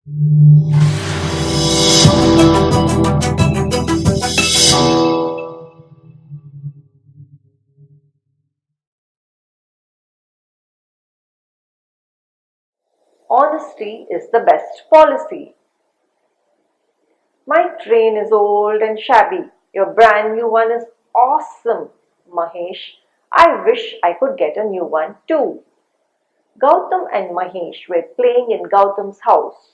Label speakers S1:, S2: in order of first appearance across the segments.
S1: Honesty is the best policy. My train is old and shabby. Your brand new one is awesome, Mahesh. I wish I could get a new one too. Gautam and Mahesh were playing in Gautam's house.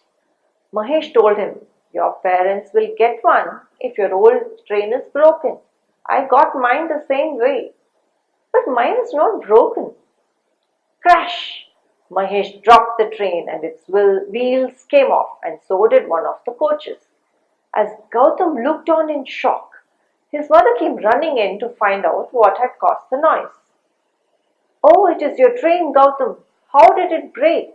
S1: Mahesh told him, your parents will get one if your old train is broken. I got mine the same way. But mine is not broken. Crash! Mahesh dropped the train and its wheels came off, and so did one of the coaches. As Gautam looked on in shock, his mother came running in to find out what had caused the noise. Oh, it is your train, Gautam. How did it break?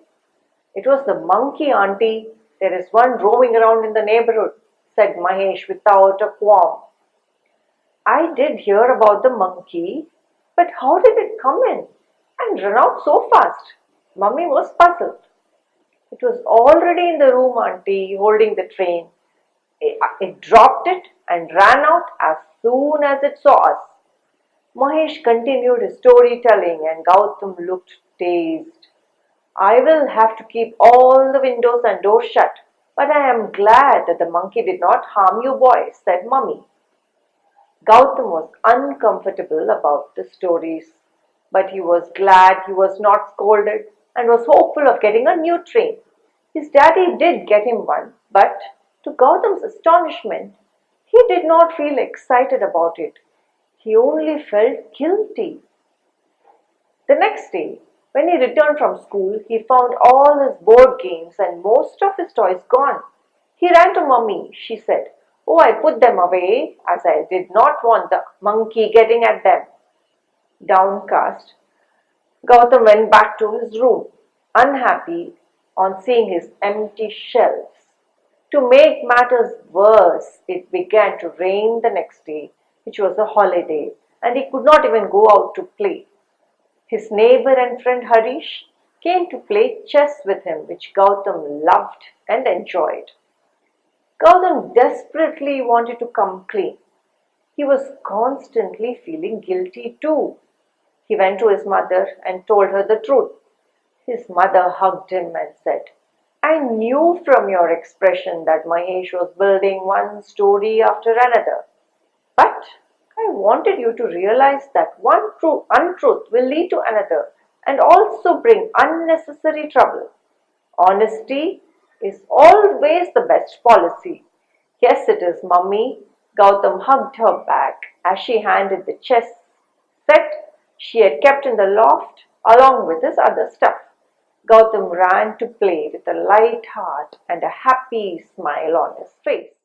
S1: It was the monkey, auntie. There is one roaming around in the neighborhood, said Mahesh without a qualm. I did hear about the monkey, but how did it come in and run out so fast? Mummy was puzzled. It was already in the room, auntie, holding the train. It dropped it and ran out as soon as it saw us. Mahesh continued his storytelling and Gautam looked dazed. I will have to keep all the windows and doors shut, but I am glad that the monkey did not harm you boys, said Mummy. Gautam was uncomfortable about the stories, but he was glad he was not scolded and was hopeful of getting a new train. His daddy did get him one, but to Gautam's astonishment, he did not feel excited about it. He only felt guilty. The next day, when he returned from school, he found all his board games and most of his toys gone. He ran to Mummy. She said, oh, I put them away as I did not want the monkey getting at them. Downcast, Gautam went back to his room, unhappy on seeing his empty shelves. To make matters worse, it began to rain the next day, which was a holiday, and he could not even go out to play. His neighbor and friend Harish came to play chess with him, which Gautam loved and enjoyed. Gautam desperately wanted to come clean. He was constantly feeling guilty too. He went to his mother and told her the truth. His mother hugged him and said, I knew from your expression that Mahesh was building one story after another. But I wanted you to realize that one untruth will lead to another and also bring unnecessary trouble. Honesty is always the best policy. Yes, it is, Mummy. Gautam hugged her back as she handed the chess set she had kept in the loft along with his other stuff. Gautam ran to play with a light heart and a happy smile on his face.